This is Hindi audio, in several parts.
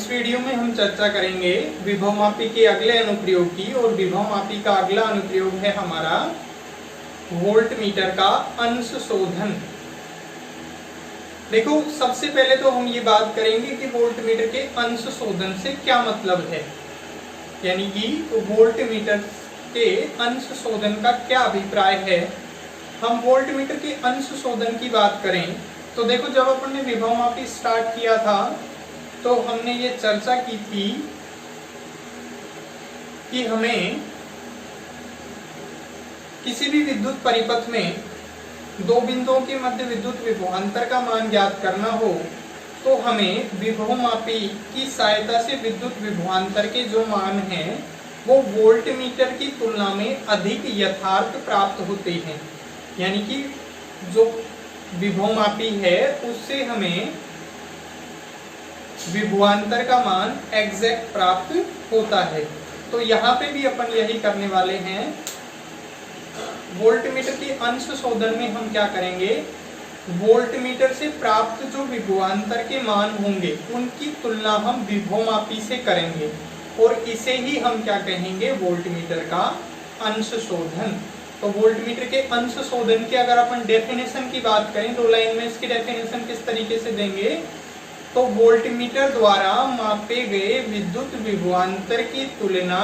इस वीडियो में हम चर्चा करेंगे विभवमापी के अगले अनुप्रयोग की। और विभवमापी का अगला अनुप्रयोग है हमारा वोल्टमीटर का अंश शोधन। देखो, सबसे पहले तो हम ये बात करेंगे कि वोल्टमीटर के अंश शोधन से क्या मतलब है, यानी कि वोल्टमीटर के अंश शोधन का क्या अभिप्राय है। हम वोल्टमीटर के अंश शोधन की बात करें तो देखो, जब अपन ने विभवमापी स्टार्ट किया था तो हमने ये चर्चा की थी कि हमें किसी भी विद्युत परिपथ में दो बिंदुओं के मध्य विद्युत विभवांतर का मान ज्ञात करना हो तो हमें विभवमापी की सहायता से विद्युत विभवांतर के जो मान हैं वो वोल्टमीटर की तुलना में अधिक यथार्थ प्राप्त होते हैं। यानी कि जो विभवमापी है उससे हमें विभवांतर का मान एग्जैक्ट प्राप्त होता है। तो यहाँ पे भी अपन यही करने वाले हैं। वोल्टमीटर के अंश शोधन में हम क्या करेंगे, वोल्टमीटर से प्राप्त जो विभवांतर के मान होंगे उनकी तुलना हम विभवमापी से करेंगे और इसे ही हम क्या कहेंगे, वोल्टमीटर का अंश शोधन। तो वोल्टमीटर के अंश शोधन की अगर अपन डेफिनेशन की बात करें तो लाइन में इसकी डेफिनेशन किस तरीके से देंगे, तो वोल्टमीटर द्वारा मापे गए विद्युत विभवांतर की तुलना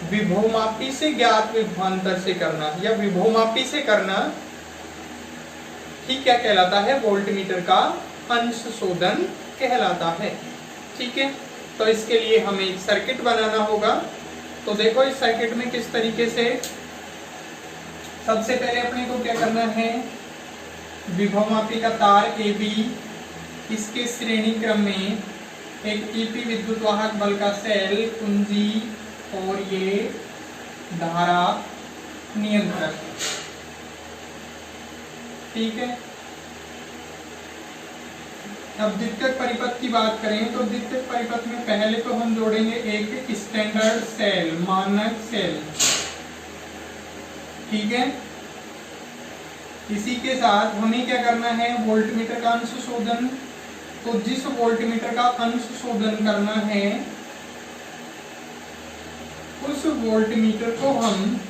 विभवमापी से ज्ञात विभवांतर से करना या विभवमापी से करना ही क्या कहलाता है, वोल्टमीटर का अंश शोधन कहलाता है। ठीक है, तो इसके लिए हमें एक सर्किट बनाना होगा। तो देखो, इस सर्किट में किस तरीके से, सबसे पहले अपने को क्या करना है, विभवमापी का तार AB, इसके श्रेणी क्रम में एक EP विद्युत वाहक बल का सेल, कुंजी और ये धारा नियंत्रक। ठीक है, अब द्वितीयक परिपथ की बात करें तो द्वितीयक परिपथ में पहले तो हम जोड़ेंगे एक स्टैंडर्ड सेल, मानक सेल। ठीक है, इसी के साथ हमें क्या करना है, वोल्टमीटर का अंश शोधन। तो जिस वोल्टमीटर का अंश शोधन करना है उस वोल्टमीटर को हम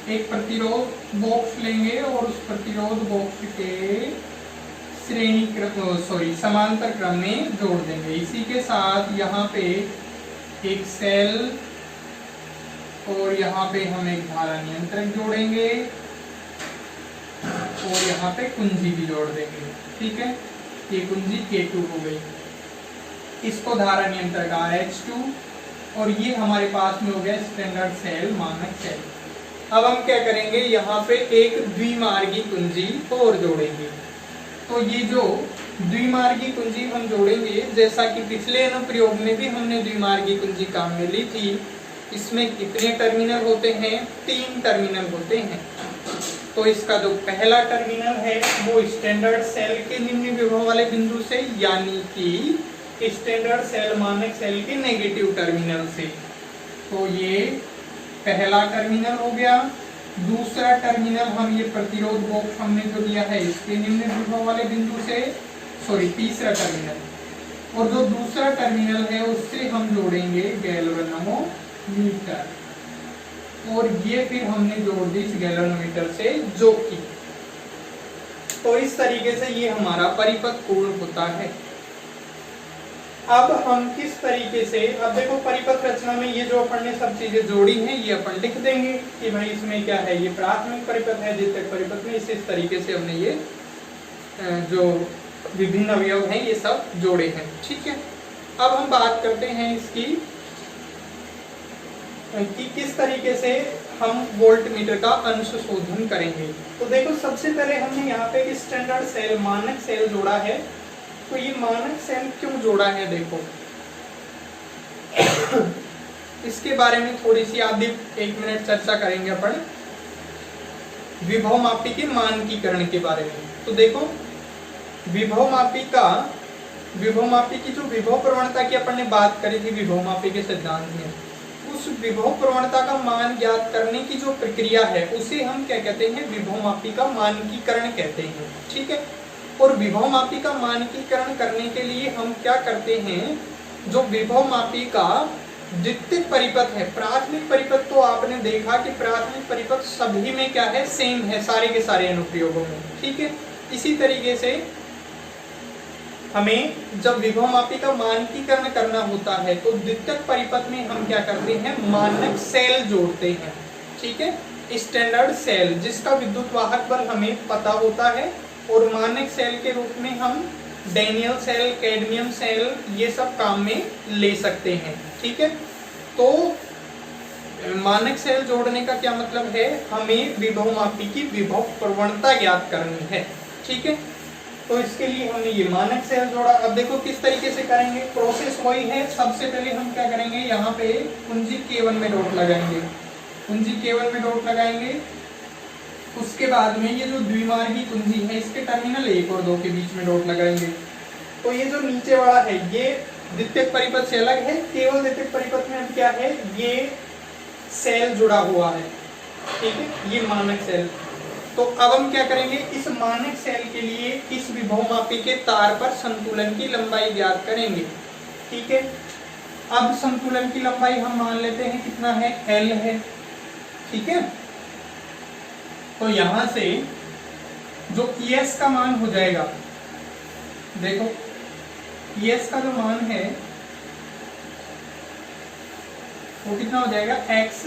एक प्रतिरोध बॉक्स लेंगे और उस प्रतिरोध बॉक्स के श्रेणी क्रम समांतर क्रम में जोड़ देंगे। इसी के साथ यहाँ पे एक सेल और यहाँ पे हम एक धारा नियंत्रक जोड़ेंगे और यहाँ पे कुंजी भी जोड़ देंगे। ठीक है, ये कुंजी K2 हो गई, इसको धारा नियंत्रक RH2 और ये हमारे पास में हो गया स्टैंडर्ड सेल, मानक सेल। अब हम क्या करेंगे, यहाँ पे एक द्विमार्गी कुंजी और जोड़ेंगे। तो ये जो द्विमार्गी कुंजी हम जोड़ेंगे, जैसा कि पिछले अनुप्रयोग में भी हमने द्विमार्गी कुंजी काम में ली थी, इसमें कितने टर्मिनल होते हैं, 3 टर्मिनल होते हैं। तो इसका जो पहला टर्मिनल है वो स्टैंडर्ड सेल के निम्न विभव वाले बिंदु से, यानी कि स्टैंडर्ड सेल मानक सेल के नेगेटिव टर्मिनल से। तो ये पहला टर्मिनल हो गया। दूसरा टर्मिनल हम ये प्रतिरोध बॉक्स हमने जो लिया है इसके निम्न विभव वाले बिंदु से, तीसरा टर्मिनल। और जो दूसरा टर्मिनल है उससे हम जोड़ेंगे गैल्वेनोमीटर और ये फिर हमने जोड़ दी इस गैल्वेनोमीटर से जो कि। तो इस तरीके से ये हमारा परिपथ पूर्ण होता है। अब हम किस तरीके से, अब देखो परिपथ रचना में ये जो अपन ने सब चीजें जोड़ी हैं ये अपन लिख देंगे कि भाई इसमें क्या है, ये प्राथमिक परिपथ है, द्वितीयक परिपथ में इस तरीके से हमने ये जो विभिन्न अवयव हैं ये सब जोड़े हैं। ठीक है, अब हम बात करते हैं इसकी कि किस तरीके से हम वोल्टमीटर का अंश शोधन करेंगे। तो देखो, सबसे पहले हमने यहाँ पे स्टैंडर्ड सेल, मानक सेल जोड़ा है। तो ये मानक सेल क्यों जोड़ा है, देखो इसके बारे में थोड़ी सी आधी 1 मिनट चर्चा करेंगे अपन विभवमापी के मानकीकरण के बारे में। तो देखो, विभवमापी की जो विभव प्रवणता की अपन ने बात करी थी विभवमापी के सिद्धांत में, उस विभव प्रवणता का मान ज्ञात करने की जो प्रक्रिया है उसे हम क्या कहते हैं, विभवमापी का मानकीकरण कहते हैं। ठीक है, और विभवमापी का मानकीकरण करने के लिए हम क्या करते हैं, जो विभवमापी का द्वितीयक परिपथ है, प्राथमिक परिपथ तो आपने देखा कि प्राथमिक परिपथ सभी में क्या है, सेम है सारे के सारे अनुप्रयोगों में, ठीक है। इसी तरीके से हमें जब विभवमापी का मानकीकरण करना होता है तो द्वितीयक परिपथ में हम क्या करते हैं, मानक सेल जोड़ते हैं, ठीक है, स्टैंडर्ड सेल जिसका विद्युत वाहक बल हमें पता होता है, और मानक सेल के रूप में हम डैनियल सेल, कैडमियम सेल ये सब काम में ले सकते हैं, ठीक है। तो मानक सेल जोड़ने का क्या मतलब है, हमें विभवमापी की विभव प्रवणता ज्ञात करनी है, ठीक है। तो इसके लिए हमने ये मानक सेल जोड़ा। अब देखो किस तरीके से करेंगे, प्रोसेस वही है। सबसे पहले हम क्या करेंगे, यहाँ पे कुंजी K1 में डॉट लगाएंगे, कुंजी K1 में डॉट लगाएंगे। उसके बाद में ये जो द्विमार्गी कुंजी है इसके टर्मिनल 1 और 2 के बीच में डॉट लगाएंगे। तो ये जो नीचे वाला है ये द्वितीयक परिपथ से अलग है, केवल द्वितीयक परिपथ में क्या है, ये सेल जुड़ा हुआ है, ठीक है, ये मानक सेल। तो अब हम क्या करेंगे, इस मानक सेल के लिए इस विभवमापी के तार पर संतुलन की लंबाई ज्ञात करेंगे, ठीक है। अब संतुलन की लंबाई हम मान लेते हैं कितना है, L है, ठीक है। तो यहां से जो ES का मान हो जाएगा, देखो ES का जो मान है वो कितना हो जाएगा, x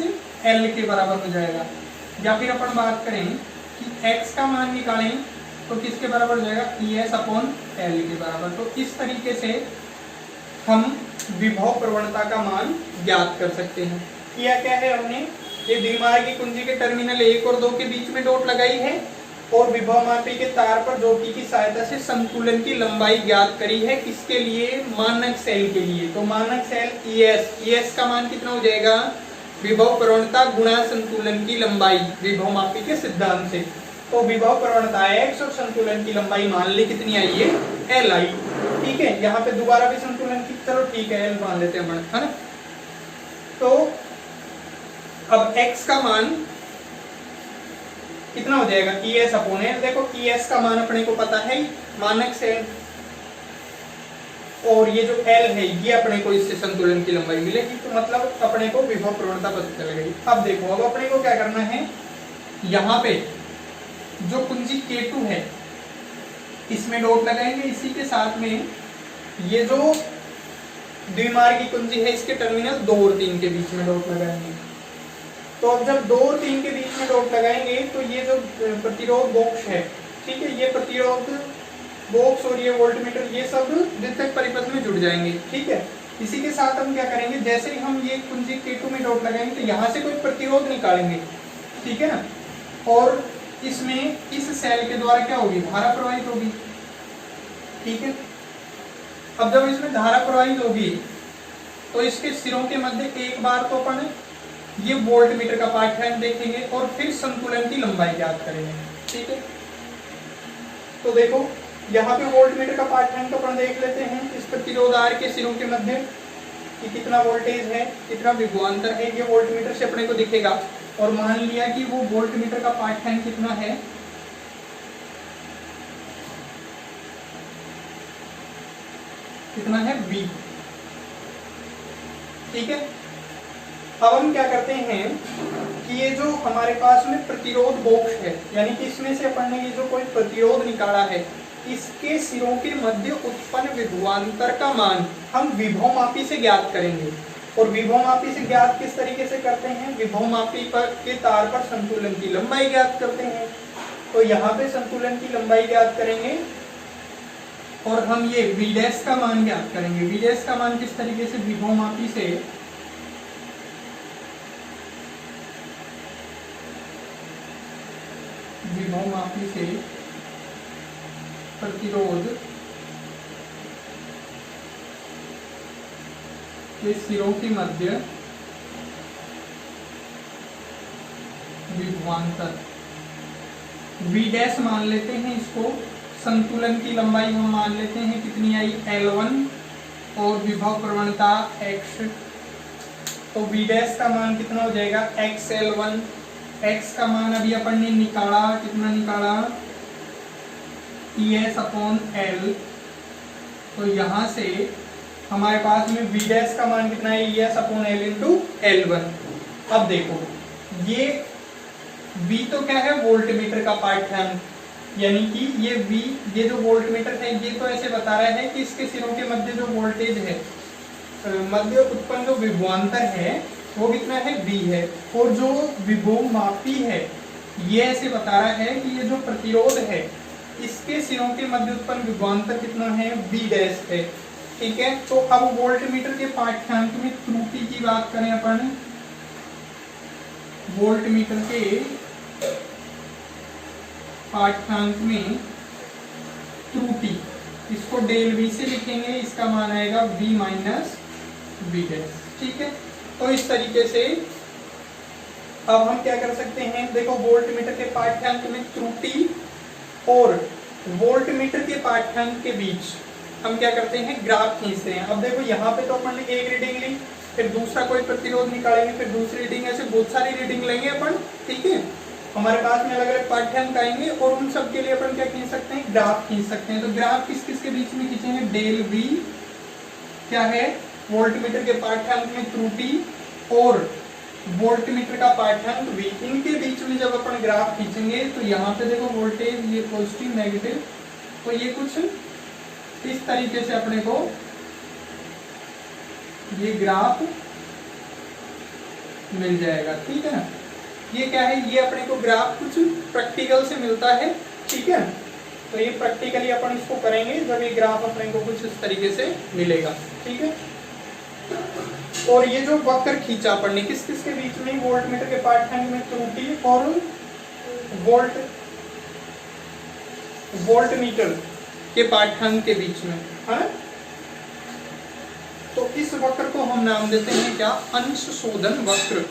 L के बराबर हो जाएगा। या फिर अपन बात करें कि x का मान निकालें तो किसके बराबर हो जाएगा, ES अपॉन L के बराबर। तो इस तरीके से हम विभव प्रवणता का मान ज्ञात कर सकते हैं। किया क्या है हमने, ये द्विमार्गी कुंजी के टर्मिनल 1 और 2 के बीच में डॉट लगाई है और विभवमापी के तार पर ज्योति की सहायता से संतुलन की लंबाई ज्ञात करी है। किसके लिए, मानक सेल के लिए। तो मानक सेल ES का मान कितना हो जाएगा, विभव प्रवणता गुणा संतुलन की लंबाई विभवमापी के सिद्धांत से। तो विभव प्रवणता x और संतुलन की लंबाई मान ली कितनी आई है, L आई, ठीक है। यहाँ पे दोबारा भी संतुलन की, चलो ठीक है L मान लेते हैं, है ना। तो अब x का मान कितना हो जाएगा, ES अपॉन L। देखो ES का मान अपने को पता है, मानक सेल, और ये जो L है ये अपने को इससे संतुलन की लंबाई मिलेगी। तो मतलब अपने को विभव प्रवणता पता चल गई। अब देखो, अब अपने को क्या करना है, यहाँ पे जो कुंजी K2 है इसमें डॉट लगाएंगे। इसी के साथ में ये जो द्विमार्गी कुंजी है इसके टर्मिनल 2 और 3 के बीच में डॉट लगाएंगे। तो अब जब 2 और 3 के बीच में डॉट लगाएंगे तो ये जो प्रतिरोध बॉक्स है, ठीक है, ये प्रतिरोध बॉक्स और ये वोल्टमीटर ये सब द्वितीयक परिपथ में जुड़ जाएंगे, ठीक है। इसी के साथ हम क्या करेंगे, जैसे ही हम ये कुंजी K2 में डॉट लगाएंगे तो यहाँ से कोई प्रतिरोध निकालेंगे, ठीक है ना, और इसमें इस सेल के द्वारा क्या होगी, धारा प्रवाहित होगी, ठीक है। अब जब इसमें धारा प्रवाहित होगी तो इसके सिरों के मध्य एक बार तो अपन ये वोल्टमीटर का पाठ्यांक देखेंगे और फिर संतुलन की लंबाई ज्ञात करेंगे, ठीक है। तो देखो यहाँ पे वोल्टमीटर का पाठ्यांक अपन देख लेते हैं। इस प्रतिरोध R के सिरों के मध्य कि कितना वोल्टेज है, कितना विभवांतर है, ये वोल्टमीटर से अपने को दिखेगा। और मान लिया कि वो वोल्टमीटर का पाठ्यांक कितना है, कितना है V, ठीक है। अब हम क्या करते हैं कि ये जो हमारे पास में प्रतिरोध बॉक्स है, यानी कि इसमें से अपन ने ये जो कोई प्रतिरोध निकाला है, इसके सिरों के मध्य उत्पन्न विभवांतर का मान हम विभवमापी से ज्ञात करेंगे। और विभवमापी से ज्ञात किस तरीके से करते हैं, विभवमापी पर के तार पर संतुलन की लंबाई ज्ञात करते हैं। तो यहाँ पे संतुलन की लंबाई ज्ञात करेंगे और हम ये V' का मान ज्ञात करेंगे। V' का मान किस तरीके से, विभवमापी से प्रतिरोध के सिरों के मध्य विभवांतर V' मान लेते हैं इसको। संतुलन की लंबाई हम मान लेते हैं कितनी आई, L1 और विभव प्रवणता x। तो V' का मान कितना हो जाएगा, xL1। x का मान अभी अपन ने निकाला, कितना निकाला, ES अपॉन L। तो यहाँ से हमारे पास में V डैश का मान कितना है, ES upon L into L1। अब देखो ये V तो क्या है, वोल्ट मीटर का पाठ्यांक, यानी कि ये V, ये जो वोल्ट मीटर है ये तो ऐसे बता रहा है कि इसके सिरों के मध्य जो वोल्टेज है, मध्य उत्पन्न जो विभवांतर है वो कितना है, V है। और जो विभव मापी है ये ऐसे बता रहा है कि ये जो प्रतिरोध है इसके सिरों के मध्य उत्पन्न विभवांतर कितना है, V डैश है। ठीक है, तो अब वोल्ट मीटर के पाठ्यांक में त्रुटि की बात करें अपन, वोल्ट मीटर के पाठ्यांक में त्रुटि, इसको डेल V से लिखेंगे, इसका मान आएगा V माइनस V डैश। ठीक है, तो इस तरीके से अब हम क्या कर सकते हैं, देखो वोल्ट मीटर के पाठ्यांक में त्रुटि और वोल्ट मीटर के पाठ्यांक के बीच हम क्या करते हैं, ग्राफ खींचते हैं। अब देखो यहाँ पे तो अपन ने एक रीडिंग ली, फिर दूसरा कोई प्रतिरोध निकालेंगे, फिर दूसरी रीडिंग, ऐसे बहुत सारी रीडिंग लेंगे अपन। ठीक है, हमारे पास में अलग अलग पाठ्यांक आएंगे और उन सब के लिए अपन क्या खींच सकते हैं, ग्राफ खींच सकते हैं। तो ग्राफ किस किस के बीच में खींचेंगे, डेल V क्या है, वोल्ट मीटर के पाठ्यांक में त्रुटि और वोल्ट मीटर का पाठ्यांक V, इनके बीच में जब अपन ग्राफ खींचेंगे तो यहाँ पे देखो वोल्टेज ये पॉजिटिव नेगेटिव, तो ये कुछ इस तरीके से अपने को ये ग्राफ मिल जाएगा। ठीक है ना, ये क्या है, ये अपने को ग्राफ कुछ प्रैक्टिकल से मिलता है। ठीक है, तो ये प्रैक्टिकली अपन इसको करेंगे जब ये ग्राफ अपने को कुछ इस तरीके से मिलेगा। ठीक है, और ये जो वक्र खींचा अपन ने किस किस के बीच में, वोल्ट मीटर के पाठ्यांक में त्रुटि और वोल्ट मीटर के पाठ्यांक के बीच में, है ना। तो इस वक्र को हम नाम देते हैं क्या, अंश शोधन वक्र।